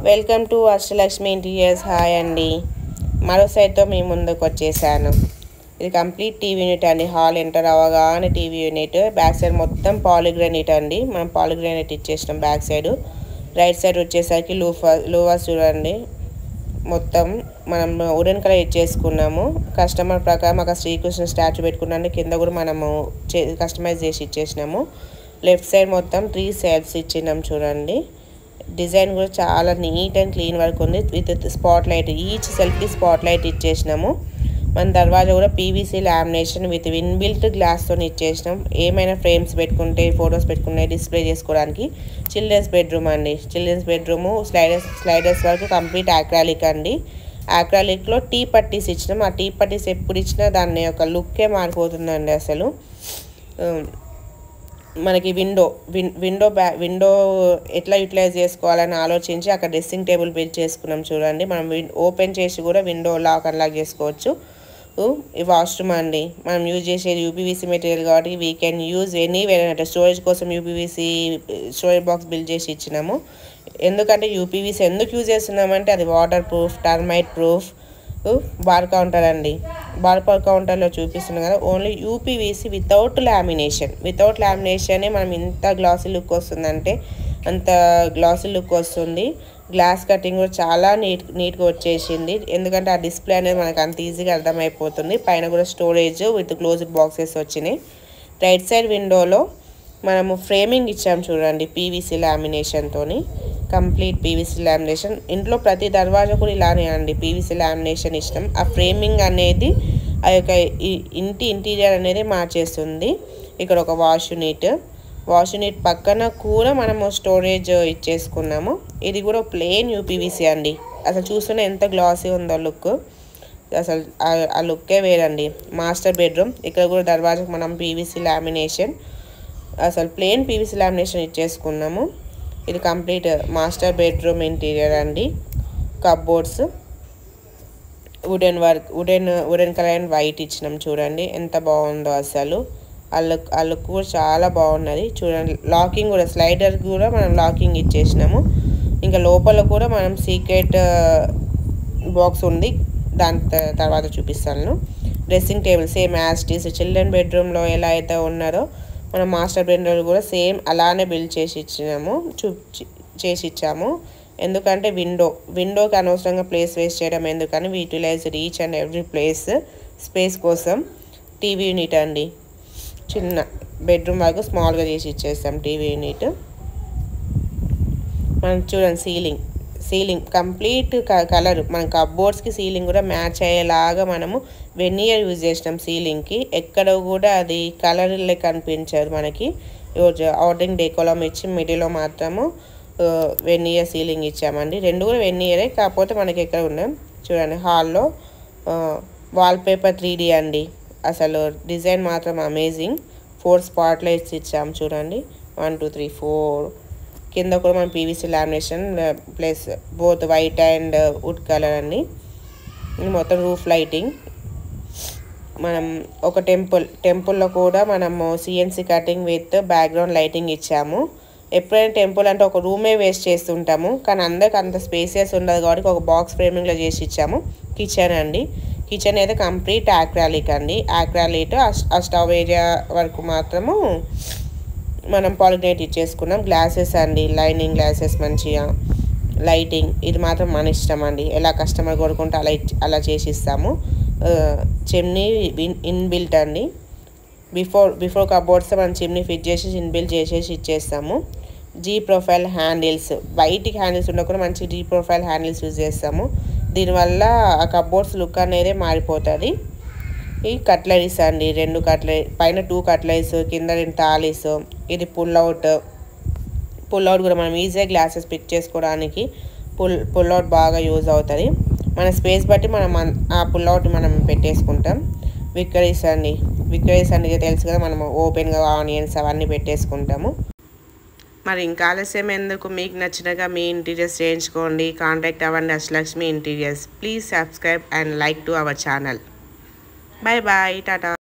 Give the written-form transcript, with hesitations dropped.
Welcome to Ashtalakshmi interiors. Hi అండి, మరో సైడ్తో మీ ముందుకు వచ్చేసాను. ఇది కంప్లీట్ టీవీ యూనిట్ అండి. హాల్ ఎంటర్ అవ్వగానే టీవీ యూనిట్. బ్యాక్ సైడ్ మొత్తం పాలిగ్రానైట్ అండి. మనం పాలిగ్రానైట్ ఇచ్చేసినాం బ్యాక్ సైడ్. రైట్ సైడ్ వచ్చేసరికి లూవాస్ చూడండి. మొత్తం మనం వుడెన్ కలర్ ఇచ్చేసుకున్నాము. కస్టమర్ ప్రకారం అక్కడ శ్రీకృష్ణ స్టాచ్యూ పెట్టుకున్నాండి. కింద కూడా మనము కస్టమైజ్ చేసి ఇచ్చేసినాము. లెఫ్ట్ సైడ్ మొత్తం 3 సెల్ఫ్స్ ఇచ్చినాం చూడండి. డిజైన్ కూడా చాలా నీట్ అండ్ క్లీన్ వర్క్ ఉంది. విత్ స్పాట్ లైట్, ఈచ్ సెల్ఫ్కి స్పాట్ లైట్ ఇచ్చేసినాము. మన దర్వాజా కూడా పీవీసీ లామినేషన్ విత్ ఇన్బిల్ట్ గ్లాస్తో ఇచ్చేసినాం. ఏమైనా ఫ్రేమ్స్ పెట్టుకుంటే, ఫొటోస్ పెట్టుకుంటే డిస్ప్లే చేసుకోవడానికి. చిల్డ్రన్స్ బెడ్రూమ్ అండి. చిల్డ్రన్స్ బెడ్రూము స్లైడర్స్ వరకు కంప్లీట్ ఆక్రాలిక్ అండి. ఆక్రాలిక్లో టీ పట్టీస్ ఇచ్చినాం. ఆ టీ పట్టీస్ ఎప్పుడు ఇచ్చినా దాని యొక్క లుక్కే మారిపోతుందండి. అసలు మనకి విండో ఎట్లా యూటిలైజ్ చేసుకోవాలని ఆలోచించి అక్కడ డ్రెస్సింగ్ టేబుల్ బిల్డ్ చేసుకున్నాం చూడండి. మనం ఓపెన్ చేసి కూడా విండో లాక్ అన్లాక్ చేసుకోవచ్చు. ఈ వాష్రూమ్ అండి. మనం యూజ్ చేసేది యూపీవీసీ మెటీరియల్ కాబట్టి వీ కెన్ యూజ్ ఎనీవేర్ అంటే స్టోరేజ్ కోసం యూపీవీసీ స్టోరేజ్ బాక్స్ బిల్డ్ చేసి ఇచ్చినాము. ఎందుకంటే యూపీవీసీ ఎందుకు యూజ్ చేస్తున్నామంటే అది water proof, termite proof. Bar counter అండి. బార్ కౌంటర్లో చూపిస్తున్నాం కదా, ఓన్లీ యూపీవీసీ వితౌట్ లామినేషనే మనం ఇంత గ్లాసీ లుక్ వస్తుందంటే అంత గ్లాసీ లుక్ వస్తుంది. గ్లాస్ కటింగ్ కూడా చాలా నీట్గా వచ్చేసింది. ఎందుకంటే ఆ డిస్ప్లే అనేది మనకు అంత ఈజీగా అర్థమైపోతుంది. పైన కూడా స్టోరేజ్ విత్ క్లోజ్డ్ బాక్సెస్ వచ్చినాయి. రైట్ సైడ్ విండోలో మనము ఫ్రేమింగ్ ఇచ్చాము చూడండి, పీవీసీ లామినేషన్తో. Complete PVC lamination. ఇంట్లో ప్రతి దర్వాజా కూడా ఇలానే అండి, పీవీసీ లామినేషన్ ఇష్టం. ఆ ఫ్రేమింగ్ అనేది ఆ యొక్క ఇంటి ఇంటీరియర్ అనేది మార్చేస్తుంది. ఇక్కడ ఒక వాష్ యూనిట్ పక్కన కూడా మనము స్టోరేజ్ ఇచ్చేసుకున్నాము. ఇది కూడా ప్లెయిన్ యూపీవీసీ అండి. అసలు చూస్తూనే ఎంత గ్లాసీ ఉందో లుక్. అసలు ఆ లుక్కే వేరండి. Master bedroom. ఇక్కడ కూడా దర్వాజాకు మనం పీవీసీ లామినేషన్, అసలు ప్లెయిన్ పీవీసీ లామినేషన్ ఇచ్చేసుకున్నాము. ఇది కంప్లీట్ మాస్టర్ బెడ్రూమ్ ఇంటీరియర్ అండి. Cupboards wooden colour and white ఇచ్చినాం చూడండి. ఎంత బాగుందో అసలు. ఆ లుక్ కూడా చాలా బాగున్నది చూడండి. లాకింగ్ కూడా, స్లైడర్ కూడా మనం లాకింగ్ ఇచ్చేసినాము. ఇంకా లోపల కూడా మనం సీక్రెట్ బాక్స్ ఉంది, దాని తర్వాత చూపిస్తాను. Dressing table same as it is children బెడ్రూమ్లో ఎలా అయితే ఉన్నారో మనం మాస్టర్ బెడ్రూమ్ కూడా సేమ్ అలానే బిల్డ్ చేసి ఇచ్చాము. ఎందుకంటే విండోకి అనవసరంగా ప్లేస్ వేస్ట్ చేయడం ఎందుకని utilise each and every space కోసం. టీవీ యూనిట్ అండి. చిన్న బెడ్రూమ్ వరకు స్మాల్గా చేసి ఇచ్చేస్తాం టీవీ యూనిట్. మనం చూడండి సీలింగ్ కంప్లీట్ కలర్. మన కప్బోర్డ్స్కి సీలింగ్ కూడా మ్యాచ్ అయ్యేలాగా మనము వెనియర్ యూజ్ చేసినాం సీలింగ్కి. ఎక్కడ కూడా అది కలర్ లెక్క కనిపించదు మనకి. అవుటింగ్ డెకోలం ఇచ్చి మిడిల్లో మాత్రము వెనియర్ సీలింగ్ ఇచ్చామండి. రెండు కూడా వెనియరే, కాకపోతే మనకి ఎక్కడ ఉన్నాం చూడండి. హాల్లో వాల్పేపర్ 3D అండి. అసలు డిజైన్ మాత్రం అమేజింగ్. 4 స్పాట్ లైట్స్ ఇచ్చాము చూడండి. 1 2 3 4. కింద కూడా మనం PVC lamination plus both white and would colour అండి. మొత్తం రూఫ్ లైటింగ్. మనం ఒక టెంపుల్లో కూడా మనము CNC cutting with background lighting ఇచ్చాము. ఎప్పుడైనా టెంపుల్ అంటే ఒక రూమే వేస్ట్ చేస్తుంటాము, కానీ అందరికి అంత స్పేసియస్ ఉండదు కాబట్టి ఒక బాక్స్ ఫ్రేమింగ్లో చేసి ఇచ్చాము. కిచెన్ అండి. కిచెన్ అయితే కంప్లీట్ ఆక్రాలిక్ అండి. ఆక్రాలిక్ ఆ స్టవ్ ఏరియా వరకు మాత్రము మనం పాలిగ్రానైట్ ఇచ్చేసుకున్నాం. గ్లాసెస్ అండి, లైనింగ్ గ్లాసెస్, మంచిగా లైటింగ్. ఇది మాత్రం మన ఇష్టం అండి, ఎలా కస్టమర్ కోరుకుంటే అలా చేసి ఇస్తాము. చిమ్నీ ఇన్బిల్ట్ అండి. బిఫోర్ కబోర్డ్స్ మనం చిమ్నీ ఫిట్ చేసి ఇన్బిల్ట్ చేసేసి ఇచ్చేస్తాము. జీ ప్రొఫైల్ హ్యాండిల్స్, బయటికి హ్యాండిల్స్ ఉండకుండా మంచి జీ ప్రొఫైల్ హ్యాండిల్స్ యూజ్ చేస్తాము. దీనివల్ల ఆ కబోర్డ్స్ లుక్ అనేది మారిపోతుంది. ఈ కట్లరీస్ అండి. 2 కట్లరీ, పైన 2 కట్లరీస్, కింద 2 టాలీస్. ఇది పుల్అవుట్ కూడా మనం ఈజీగా గ్లాసెస్ పిక్ చేసుకోవడానికి పుల్అవుట్ బాగా యూజ్ అవుతుంది. మన స్పేస్ బట్టి మనం ఆ పుల్అవుట్ మనం పెట్టేసుకుంటాం. విక్కరీస్ అండి తెలుసు కదా, మనం ఓపెన్గా ఆనియన్స్ అవన్నీ పెట్టేసుకుంటాము. మరి ఇంకా ఆలస్యం ఎందుకు? మీకు నచ్చినగా మీ ఇంటీరియర్స్ చేయించుకోండి. కాంటాక్ట్ అవ్వండి Ashtalakshmi interiors. Please subscribe and like to our channel. Bye bye, Tata.